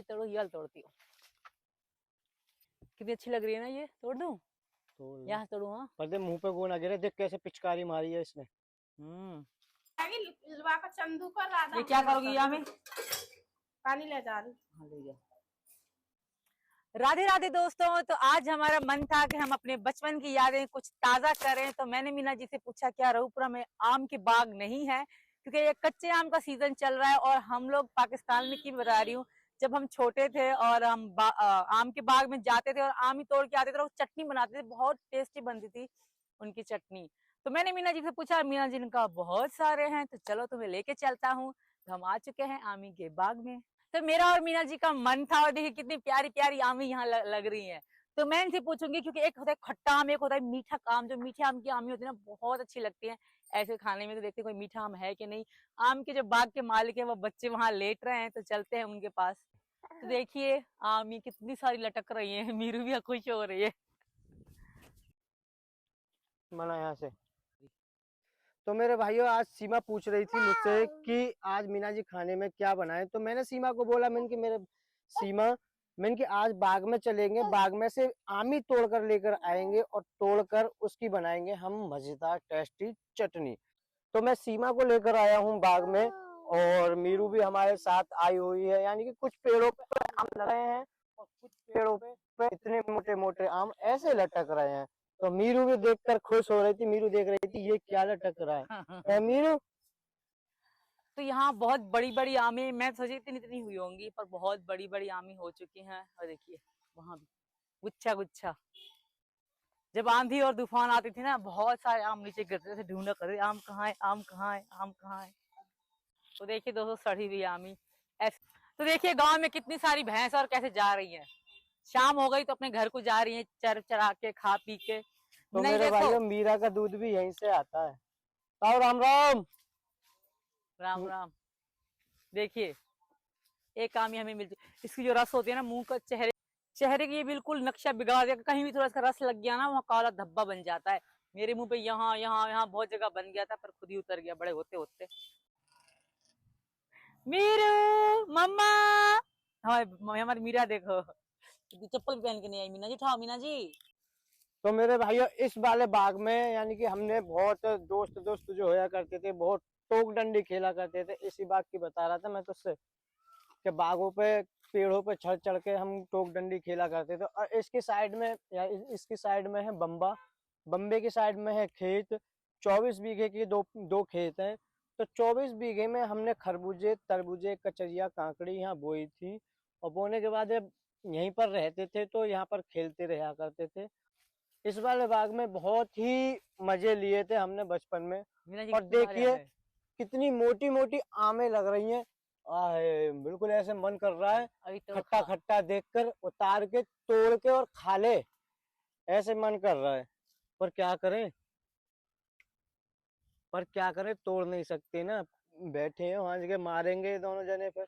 तोड़ो, ये वाली तोड़ती हूँ। कितनी अच्छी लग रही है ना ये, तोड़ दूं? तोड़ यहाँ तोड़ू? हाँ, पर मुंह पे गो ना गिरे, देख कैसे पिचकारी मारी है इसने। चंदू को राधा ये क्या करोगी यहाँ में? पानी ले जा रही। हाँ, ले जा। राधे राधे दोस्तों, तो आज हमारा मन था कि हम अपने बचपन की यादें कुछ ताजा करें। तो मैंने मीना जी से पूछा क्या रऊपुरा में आम के बाग नहीं है, क्योंकि ये कच्चे आम का सीजन चल रहा है। और हम लोग पाकिस्तान में की बता रही हूँ, जब हम छोटे थे और हम आम के बाग में जाते थे और आम ही तोड़ के आते थे और चटनी बनाते थे, बहुत टेस्टी बनती थी उनकी चटनी। तो मैंने मीना जी से पूछा, मीना जी ने कहा बहुत सारे हैं, तो चलो तुम्हें लेके चलता हूँ। तो हम आ चुके हैं आमी के बाग में। तो मेरा और मीना जी का मन था, और देखिए कितनी प्यारी प्यारी आमी यहाँ लग रही हैं। तो मैं इनसे पूछूंगी, क्योंकि एक होता है खट्टा आम, एक होता है मीठा आम। जो मीठे आम की आमी होती है ना, बहुत अच्छी लगती है ऐसे खाने में। तो देखते कोई मीठा आम है कि नहीं। आम के जो बाग के मालिक है वो बच्चे वहां लेट रहे हैं, तो चलते हैं उनके पास। तो देखिए आमी कितनी सारी लटक रही है, मीरू भी खुश हो रही है। मना यहाँ से। तो मेरे भाइयों, आज सीमा पूछ रही थी मुझसे कि आज मीना जी खाने में क्या बनाए। तो मैंने सीमा को बोला, मैंने कि आज बाग में चलेंगे, बाग में से आमी तोड़कर लेकर आएंगे और तोड़कर उसकी बनाएंगे हम मजेदार टेस्टी चटनी। तो मैं सीमा को लेकर आया हूँ बाग में, और मीरू भी हमारे साथ आई हुई है। यानी कि कुछ पेड़ों पे आम लगे हैं और कुछ पेड़ों पे इतने मोटे मोटे आम ऐसे लटक रहे हैं। तो मीरू भी देखकर खुश हो रही थी। मीरू देख रही थी ये क्या लटक रहा है। मीरू, तो यहाँ बहुत बड़ी बड़ी आमी, मैं सोची इतनी इतनी हुई होंगी, पर बहुत बड़ी बड़ी आमी हो चुकी हैं। और देखिए वहां भी गुच्छा गुच्छा। जब आंधी और तूफान आती थी ना, बहुत सारे आम नीचे गिरते थे, ढूंढा करते आम कहाँ है, आम कहाँ है, आम कहाँ है। तो देखिए दोस्तों, सड़ी हुई आमी ऐसे। तो देखिए गांव में कितनी सारी भैंस और कैसे जा रही हैं। शाम हो गई तो अपने घर को जा रही हैं, चर चरा के खा पी के। तो नहीं मेरे देखो, भाइयों, मीरा का दूध भी यहीं से आता है। आओ, राम राम। राम राम। देखिए एक आमी हमें मिलती, इसकी जो रस होती है ना, मुंह का चेहरे की बिल्कुल नक्शा बिगाड़ दिया। कहीं भी थोड़ा सा रस लग गया ना, वहाँ काला धब्बा बन जाता है। मेरे मुंह पे यहाँ यहाँ यहाँ बहुत जगह बन गया था, पर खुद ही उतर गया बड़े होते होते। मीरू मम्मा, हमारी मीरा देखो, चप्पल पहन के नहीं आई। मीना जी उठाओ, मीना जी। तो मेरे भाइयों, इस वाले बाग में यानी कि हमने बहुत दोस्त जो होया करते थे, बहुत टोक डंडी खेला करते थे। इसी बाग की बता रहा था मैं तुझसे कि बागों पे पेड़ों पे चढ़ चढ़ के हम टोक डंडी खेला करते थे। और इसकी साइड में इसकी साइड में है बम्बे की साइड में है खेत। 24 बीघे के दो खेत हैं। तो 24 बीघे में हमने खरबूजे, तरबूजे, कचरिया, काकड़ी यहाँ बोई थी। और बोने के बाद जब यहीं पर रहते थे तो यहाँ पर खेलते रहा करते थे। इस वाले बाग में बहुत ही मजे लिए थे हमने बचपन में। मीना जी और कितनी बार याद देखिए है। कितनी मोटी मोटी आमें लग रही हैं। आहे, बिल्कुल ऐसे मन कर रहा है अभी तो खट्टा खट्टा देखकर उतार के तोड़ के और खा ले, ऐसे मन कर रहा है। पर क्या करें, तोड़ नहीं सकते ना। बैठे हैं वहां जगह, मारेंगे दोनों जने फिर।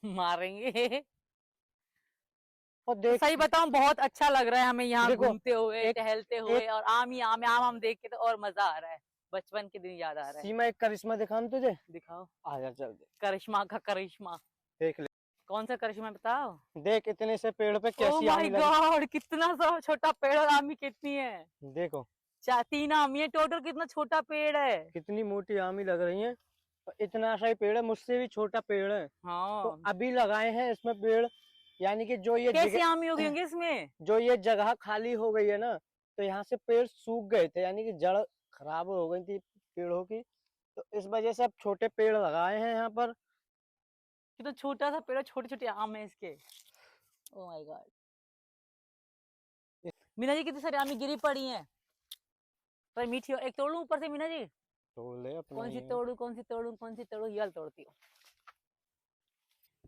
मारेंगे। और तो देख, सही बताऊं, बहुत अच्छा लग रहा है हमें यहाँ देखो घूमते हुए, टहलते हुए, एक और आम ही आम आम देख के तो और मजा आ रहा है। बचपन के दिन याद आ रहा है। सीमा, एक करिश्मा दिखाऊं तुझे? दिखाओ आजा चल दे, करिश्मा का करिश्मा। देख ले। कौन सा करिश्मा बताओ। देख इतने से पेड़ पे ओह कैसी माय आमी लगी। गॉड, कितना सा छोटा पेड़, और आमी कितनी है। देखो 3 आमी है टोटल, कितना छोटा पेड़ है। कितनी मोटी आमी लग रही है। इतना सा ही पेड़ है, मुझसे भी छोटा पेड़ है। तो हाँ, अभी लगाए हैं इसमें पेड़। यानी कि कैसी आमी होगी होंगी इसमें। जो ये जगह खाली हो गई है ना, तो यहाँ से पेड़ सूख गए थे, यानी कि जड़ खराब हो गई थी पेड़ों की। तो इस वजह से अब छोटे पेड़ लगाए हैं यहाँ पर। कितना छोटा सा पेड़, छोटे छोटे आम है इसके। Oh my god. Meena ji कितनी सारी आमी गिरी पड़ी हैं, पर मीठी हो। एक तोड़ लूं ऊपर से मीना जी? तोड़ ले अपना कौन सी ही है। तोड़ू, कौन सी तोड़ू, कौन सी तोड़ू? ये वाली तोड़ती हूँ।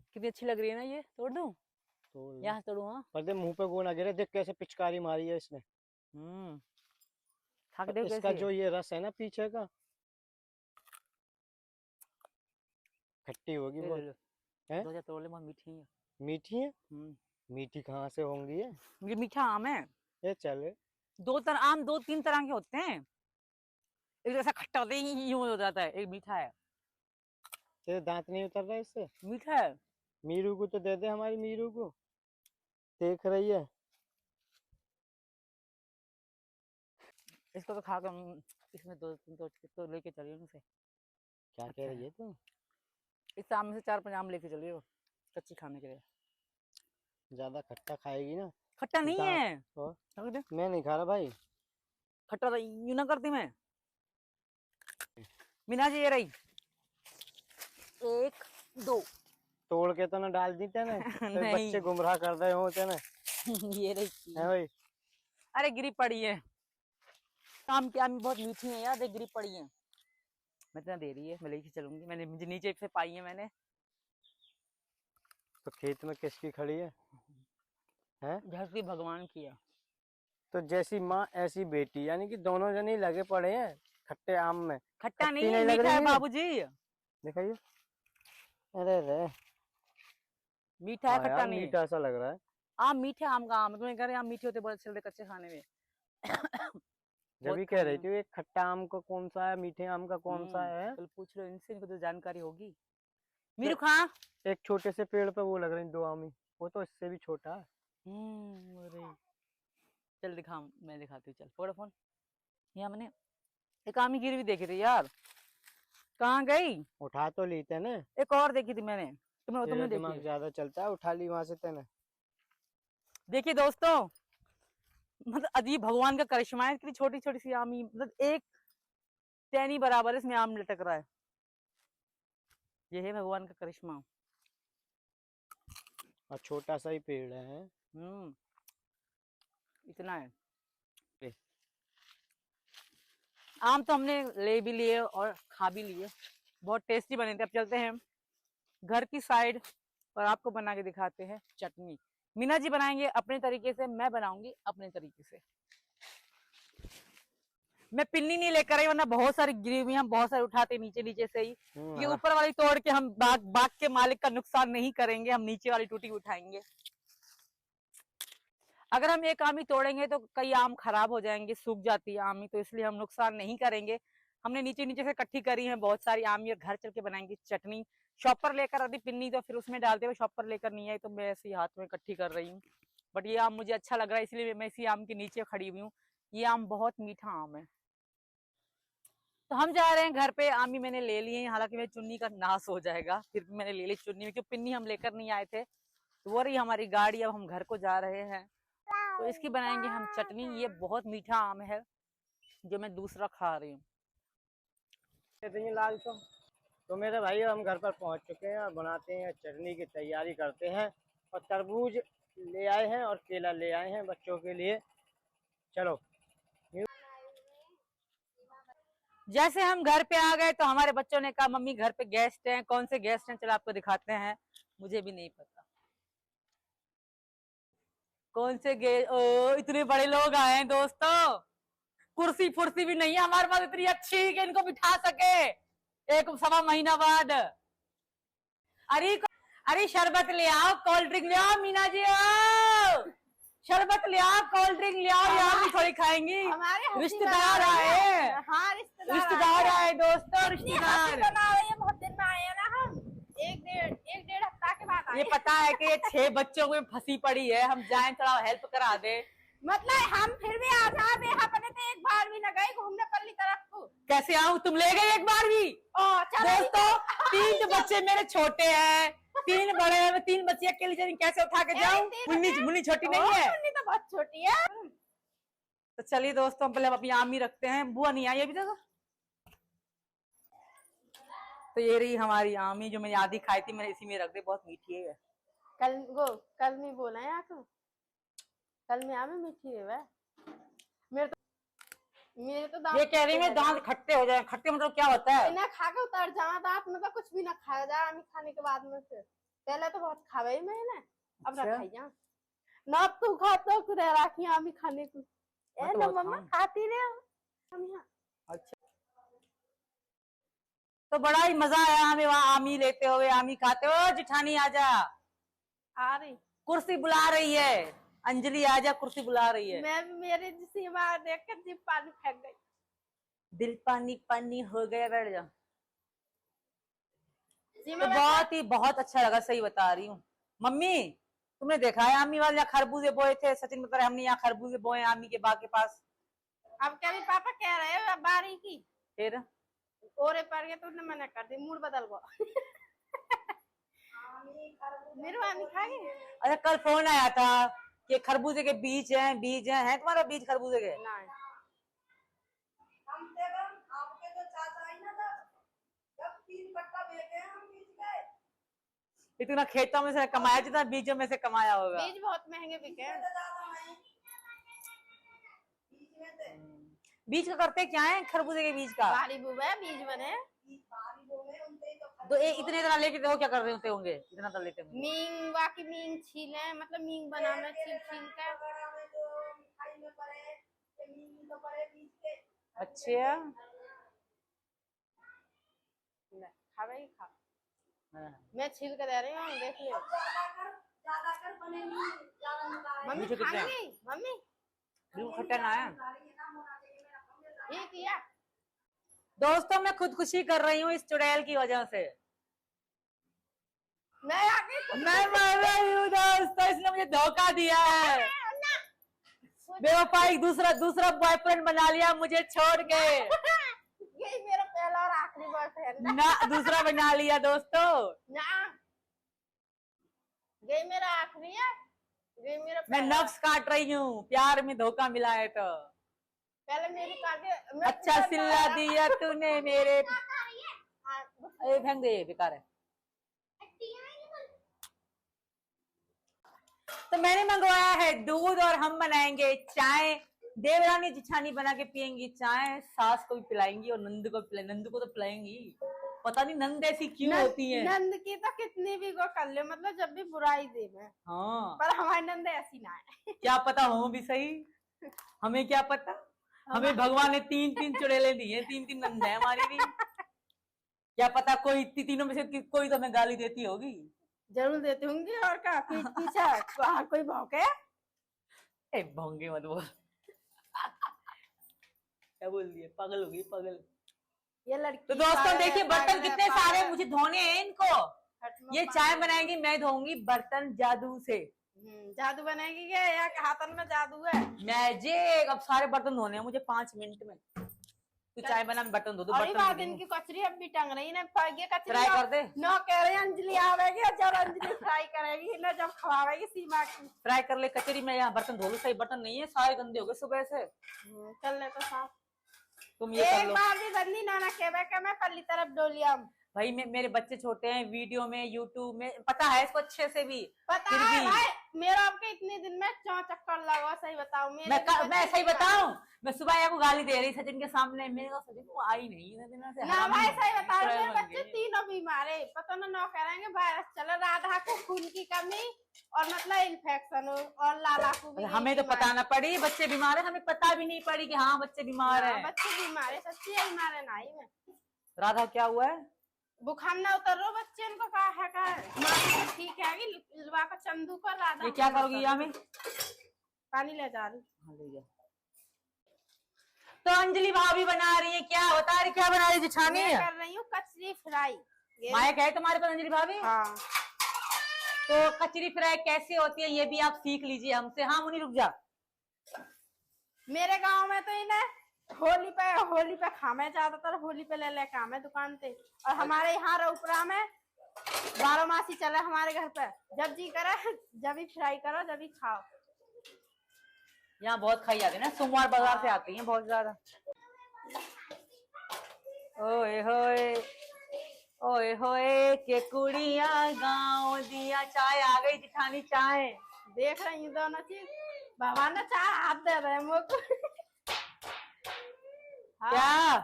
कितनी अच्छी लग रही है ना ये, तोड़ दूं? तोड़ ले। यहाँ तोड़ू? हाँ। पर देख मुंह पे गो ना गिरे, देख कैसे पिचकारी मारी है इसने। खा के और देखो इसका कैसी है। जो ये रस है ना पीछे का, खट्टी होगी ले ले बहुत। लो, है 2 तोड़ ले, बहुत मीठी है। मीठी है। मीठी कहाँ से होंगी ये? ये मीठा आम है। ये चले। 2-3 तरह के होते हैं। एक ऐसा खट्टा होता है, यूं हो जाता है, एक मीठा है। तेरे दांत नहीं उतर रहे इससे? मीठा है। मीरू को तो दे दे, हमारी मीरू को देख रही है। इसको तो खा कर इसमें तो लेके चलिए उनसे। क्या अच्छा कह रही है। है तू? इस सामने से 4-5 आम लेके चलिए वो, कच्ची खाने के लिए। ज्यादा खट्टा खाएगी ना खट्टा नहीं दांत। है। और रख दे। मैं नहीं खा रहा भाई। खट्टा तो यूं ना करती मैं। मीना जी ये रही, 1 2 तोड़ के तो ना डाल दी तेने, फिर नहीं बच्चे गुमराह कर रहे हो तेने, ये रही। है भाई? अरे गिरी पड़ी है। आम की आम बहुत मीठी है यार, देख गिरी पड़ी है। मैं इतना दे रही है, मैं लेके चलूंगी। मैंने मुझे नीचे से पाई है मैंने। तो खेत में किसकी खड़ी है? हैं? धरती भगवान की है। तो जैसी माँ ऐसी बेटी, यानी कि दोनों जने ही लगे पड़े हैं खट्टे आम में। खट्टा खट्टी नहीं है, लग मीठा रही है है? बाबूजी। दिखाइए। अरे रे, मीठा है, हाँ खट्टा यार नहीं है। मीठा सा लग रहा है। आम मीठे आम का आम है। तुम्हें कह रहे आम मीठे होते बहुत अच्छे लगते कच्चे खाने में। जब बहुत भी कह खाए रही हैं। थी, एक खट्टा आम का कौन सा है, मीठे आम का कौन सा है? कल पूछ लो इनसे, इनको तो जानकारी होगी। मीरू खा। एक छोटे से पेड़ पे वो लग रही दो आमी, वो तो इससे भी छोटा है। अरे चल दिखा, मैं दिखाती हूँ। चल फोड़ फोन। यहाँ मैंने एक आमी गिरी हुई देखी थी यार, कहाँ गई? उठा तो ली तेने? एक और देखी थी मैंने, तेरा तुमने दिमाग देखी? ज्यादा चलता है, उठा ली वहां से तेने। देखिए दोस्तों, मतलब अजीब भगवान का करिश्मा है। इतनी छोटी छोटी सी आमी, मतलब एक टहनी बराबर इसमें आम लटक रहा है। ये है भगवान का करिश्मा। और छोटा सा ही पेड़ है। हम्म इतना है। आम तो हमने ले भी लिए और खा भी लिए, बहुत टेस्टी बने थे। अब चलते हैं घर की साइड और आपको बना के दिखाते हैं चटनी। मीना जी बनाएंगे अपने तरीके से, मैं बनाऊंगी अपने तरीके से। मैं पिन्नी नहीं लेकर आई, वरना बहुत सारी गिरी हुई हम बहुत सारे उठाते नीचे नीचे से ही। ये हाँ। ऊपर वाली तोड़ के हम बाग के मालिक का नुकसान नहीं करेंगे, हम नीचे वाली टूटी उठाएंगे। अगर हम एक आमी तोड़ेंगे तो कई आम खराब हो जाएंगे, सूख जाती है आमी, तो इसलिए हम नुकसान नहीं करेंगे। हमने नीचे नीचे से इकट्ठी करी है बहुत सारी आमी और घर चल के बनाएंगे चटनी। शॉपर लेकर आती पिन्नी तो फिर उसमें डालते हुए, शॉपर लेकर नहीं आई तो मैं ऐसे ही हाथ में इकट्ठी कर रही हूँ। बट ये आम मुझे अच्छा लग रहा है, इसलिए मैं इसी आम के नीचे खड़ी हुई हूँ। ये आम बहुत मीठा आम है। तो हम जा रहे हैं घर पे। आमी मैंने ले लिए, हालांकि मेरी चुन्नी का नाश हो जाएगा, फिर भी मैंने ले ली चुन्नी में, क्योंकि पिन्नी हम लेकर नहीं आए थे। तो वो रही हमारी गाड़ी, अब हम घर को जा रहे हैं। तो इसकी बनाएंगे हम चटनी। ये बहुत मीठा आम है जो मैं दूसरा खा रही हूँ। लाल तो मेरे भाई हम घर पर पहुंच चुके हैं और बनाते हैं चटनी की तैयारी करते हैं। और तरबूज ले आए हैं और केला ले आए हैं बच्चों के लिए। चलो। जैसे हम घर पे आ गए तो हमारे बच्चों ने कहा मम्मी घर पे गेस्ट हैं। कौन से गेस्ट हैं, चलो आपको दिखाते हैं। मुझे भी नहीं पता कौन से इतने बड़े लोग आए हैं दोस्तों। कुर्सी फुर्सी भी नहीं है हमारे पास इतनी अच्छी कि इनको बिठा सके 1 सवा महीना बाद। अरे अरे शरबत ले आओ, कोल्ड ड्रिंक ले आओ। मीना जी आओ, शरबत ले आओ, कोल्ड ड्रिंक ले आओ। यार भी थोड़ी खाएंगी। हमारे रिश्तेदार आए। हाँ रिश्तेदार आए दोस्तों, रिश्तेदार। बहुत दिन में आए हैं ना हम, एक डेढ़ हफ्ता के बाद ये आए। पता है कि 6 बच्चों में फंसी पड़ी है, हम जाएं थोड़ा हेल्प करा दे। मतलब हम फिर भी आजाद है, अपने तो एक बार भी न गए घूमने पल्ली तरफ को। कैसे आऊं, तुम ले गए एक बार भी? दोस्तों 3 बच्चे मेरे छोटे हैं, 3 बड़े हैं, मैं 3 बच्चे अकेले जाऊं, कैसे उठा के जाऊं? मुन्नी छोटी नहीं है। मुन्नी तो बहुत छोटी है। तो चलिए दोस्तों, पहले हम अपनी आमी रखते हैं। बुआ नहीं आई अभी तक। तो ये रही हमारी आमी जो मैंने आधी खाई थी, मैंने इसी में रख दी, बहुत मीठी है। कल नहीं बोला है आपको, कल में आमे मीठी है वह। मेरे तो दांत ये कह रही है दांत खट्टे हो जाए। खट्टे मतलब क्या होता है? बिना खा के उतर जाना दांत, मतलब कुछ भी ना खाया जा आमी खाने के बाद में। फिर पहले तो बहुत खावे ही मैंने, अब ना खाई जा ना। तू खाता रह राखी आमी खाने को। ए ना मम्मा खाती रहे। अच्छा, तो बड़ा ही मजा आया हमें वहाँ आमी लेते हुए, आमी खाते हुए। जिठानी आजा, आ रही कुर्सी बुला रही है। अंजलि आजा, कुर्सी बुला रही है। मैं मेरे सीमा देख कर जीभ पानी फेंक गई। दिल पानी पानी हो गया, बैठ जा। सीमा तो बहुत अच्छा लगा, सही बता रही हूँ। मम्मी तुमने देखा है आमी वाले यहाँ खरबूजे बोए थे, सचिन बता रहे हमने यहाँ खरबूजे बोए आमी के बाग के पास। अब क्या भी पापा कह रहे हो बारी की फिर ओरे पड़ गए तो उसने मना कर दी, मूड बदल गया। मेरे आमी खा गए। अच्छा कल फोन आया था कि खरबूजे के बीज हैं तुम्हारा बीज खरबूजे के? नहीं आपके जो चाचा आई ना जब 3 कट्टा बेचे हैं हम बीच गए। इतना खेतों में से कमाया जितना बीजों में से कमाया होगा। बीज बहुत महंगे बिके हैं। बीज का करते क्या है खरबूजे के बीज का? बारी बुबे बीज बने तो इतने तरह लेके देखो क्या कर रहे होते होंगे, इतना तरह लेते होंगे। मींग बाकी मींग छीले, मतलब मींग बनाना छील छील के। अच्छा खावे ही खा। हाँ। मैं छील के दे रही हूँ, देख लियो। मम्मी मीठे कितने हैं? खाएंगी मम्मी? बिल्कुल खट्टा ना है। ठीक है दोस्तों मैं खुदकुशी कर रही हूँ इस चुड़ैल की वजह से। मैं आके मैं मर रही हूँ दोस्तों, इसने मुझे धोखा दिया है। बेवफा एक दूसरा बॉयफ्रेंड बना लिया मुझे छोड़ के। यही मेरा पहला और आखिरी बॉयफ्रेंड है। ना दूसरा बना लिया दोस्तों। ना यही मेरा आखिरी है, यही मेरा मैं पहला। नफ्स काट रही हूँ, प्यार में धोखा मिला है तो। पहले मेरी काटे। मैं अच्छा पूरा सिल्ला ना- दिया तूने मेरे। हाँ, अरे फेंक दे, बेकार है। तो मैंने मंगवाया है दूध और हम बनाएंगे चाय। देवरानी जिठानी बना के पियेंगी चाय, सास को भी पिलाएंगी और नंद को नंद को तो पिलाएंगी। पता नहीं नंद ऐसी क्यों होती है। नंद की तो कितनी भी को कर ले, मतलब जब भी बुराई दे मैं, हाँ पर हमारी नंद ऐसी ना है। क्या पता हो भी सही, हमें क्या पता। हमें भगवान ने 3 चुड़ैलें दी हैं, 3 नंद है हमारी भी। क्या पता कोई तीनों में से कोई तो हमें गाली देती होगी। जरूर देते होंगे और क्या पीछे बाहर कोई भौंके। ए भोंगे मत बोल। क्या बोल दिया, पागल हो गई पागल। ये लड़की तो दोस्तों पागल है, देखिए पागल बर्तन है, कितने पागल सारे है। मुझे धोने हैं इनको। हट में ये पागल चाय है। बनाएंगी, मैं धोऊंगी बर्तन जादू से। जादू बनेगी क्या, या हाथन में जादू है? मैजिक। अब सारे बर्तन धोने हैं मुझे 5 मिनट में। तू चाय बना, मैं बर्तन धो दो। और ये बात बर्तन इनकी कचरी अब भी टंग रही है, ये कचरी फ्राई कर दे। नौ कह रहे हैं अंजलि आवेगी और जब अंजलि फ्राई करेगी ना, जब खवाएगी सीमा की। फ्राई कर ले कचरी में, यहाँ बर्तन धो लो। सही बर्तन नहीं है, सारे गंदे हो गए सुबह से। चल ले तो साफ। तुम ये कर एक लो बार भी गंदी ना कहवे के मैं पल्ली तरफ डोलिया। भाई। मेरे बच्चे छोटे हैं, वीडियो में यूट्यूब में पता है इसको अच्छे से भी। पता फिर है भी भाई, मेरा आपके इतने दिन में 4 चक्कर लगा, सही बताऊं। मैं सही बताऊं, मैं सुबह आपको गाली दे रही सचिन के सामने। मेरे को सचिन को आई नहीं इतने दिनों से। ना भाई सही बता रहे, चुड़ैल मेरे बन बच्चे गई। 3 बीमार है, पता ना करेंगे वायरस चला, राधा को खून की कमी और मतलब इन्फेक्शन और लाला को भी। हमें तो पता ना पड़ी बच्चे बीमार है, हमें पता भी नहीं पड़ी कि हाँ बच्चे बीमार है। बच्चे बीमार है, सच्ची है बीमार है। नहीं में राधा क्या हुआ है? बुखार ना उतर रो बच्चे इनको का है माँ तो ठीक है कि लवा का चंदू को राधा। ये क्या करोगी यहाँ में? पानी ले जा रही। हाँ, ले जा। तो अंजलि भाभी बना रही है, क्या बता रही, क्या बना रही जिठानी? मैं कर रही हूँ कचरी फ्राई। माइक है तुम्हारे पास अंजलि भाभी? हाँ। तो कचरी फ्राई कैसे होती है ये भी आप सीख लीजिए हमसे। हाँ मुनी रुक जा। मेरे गांव में तो इन्हें होली पे खामे, ज्यादातर होली पे ले काम है दुकान पे। और हमारे यहाँ रउपरा में 12 मासी चले हमारे घर पे, जब जी करे जब भी फ्राई करो जब भी खाओ। यहाँ बहुत खाई जाती है ना, सोमवार बाजार से आती है बहुत ज्यादा। ओए होए ओए होए के कुड़िया गाँव दिया। चाय आ गई जिठानी, चाय देख रही हूँ दोनों चीज। भगवान ने चाह हाथ दे रहे हैं मुझको। क्या?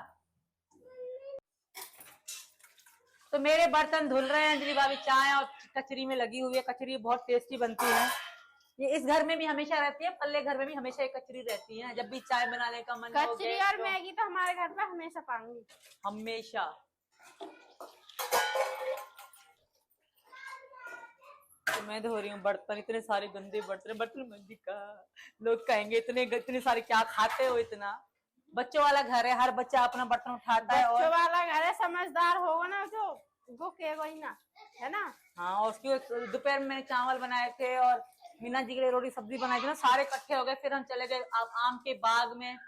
तो मेरे बर्तन धुल रहे हैं, अंजलि भाभी चाय और कचरी में लगी हुई है। कचरी बहुत टेस्टी बनती है, ये इस घर में भी हमेशा रहती है, पल्ले घर में भी हमेशा एक कचरी रहती है। जब भी चाय बनाने का मन हो, कचरी और मैगी तो हमारे घर पे हमेशा पाऊंगी, हमेशा। तो मैं धो रही हूँ बर्तन, इतने सारे गंदे बर्तन मंदी का। लोग कहेंगे इतने सारे क्या खाते हो इतना। बच्चों वाला घर है, हर बच्चा अपना बर्तन उठाता है। बच्चों और वाला घर है, समझदार होगा ना जो वो के वही ना है ना। हाँ, और उसकी दोपहर में मैंने चावल बनाए थे और मीना जी के लिए रोटी सब्जी बनाई थी ना, सारे इकट्ठे हो गए। फिर हम चले गए आम के बाग में,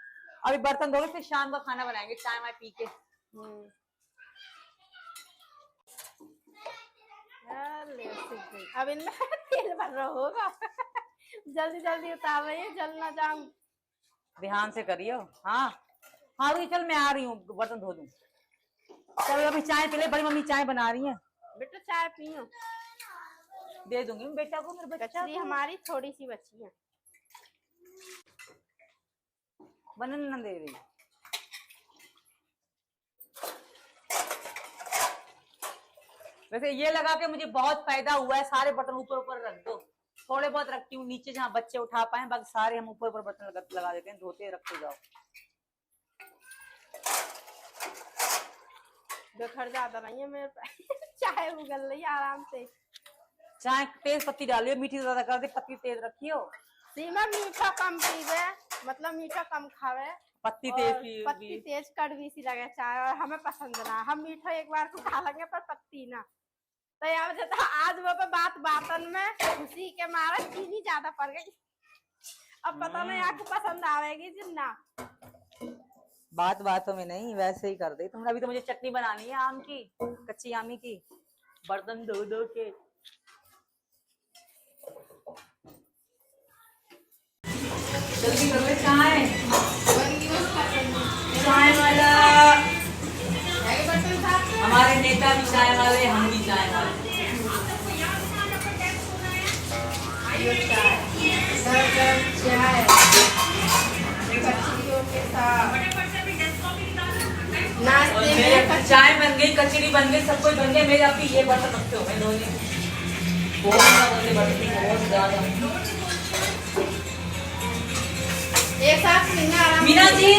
अभी बर्तन धो के फिर शाम का खाना बनाएंगे चाय वाय पी के। अब इनमें तेल भर रहा होगा। जल्दी जल्दी उतार रही है, जल ना जाऊं। ध्यान से करियो। हाँ हाँ रुकी, चल मैं आ रही हूँ, बर्तन धो दूं। चल अभी चाय पी ले, बड़ी मम्मी चाय बना रही है। बेटा चाय पियो। दे दूंगी बेटा को, मेरे बच्चा कचरी हमारी थोड़ी सी बची है, बनने न दे रही। वैसे ये लगा के मुझे बहुत फायदा हुआ है, सारे बर्तन ऊपर ऊपर रख दो, थोड़े बहुत रखती हूँ नीचे जहाँ बच्चे उठा पाए, बाकी सारे हम ऊपर ऊपर बर्तन लगा देते हैं, धोते रखते जाओ। बेखर ज्यादा नहीं है मेरे पास। चाय उगल रही है आराम से। चाय तेज पत्ती डालियो, मीठी ज्यादा कर दे, पत्ती तेज रखियो। सीमा मीठा कम पीवे, मतलब मीठा कम खावे, पत्ती और तेज पत्ती तेज कड़वी सी लगे चाय, और हमें पसंद ना। हम मीठा एक बार को खा लेंगे पर पत्ती ना। तो यार जैसा आज वो पे बातन में खुशी के मारे चीनी ज्यादा पड़ गई। अब पता नहीं आपको पसंद आवेगी जिन्ना। बातों में नहीं, वैसे ही कर दे तुम। अभी तो मुझे चटनी बनानी है आम की, कच्ची आमी की, बर्तन धो धो के। जल्दी करो चाय, चाय वाला। हमारे नेता भी चाय वाले, हम भी चाय वाले। चाय बन गई, कचड़ी बन गई, सब कुछ बन गया। मेरे अभी ये बर्तन रखते हो मैं धोने, बहुत ज्यादा। एक साथ मीना जी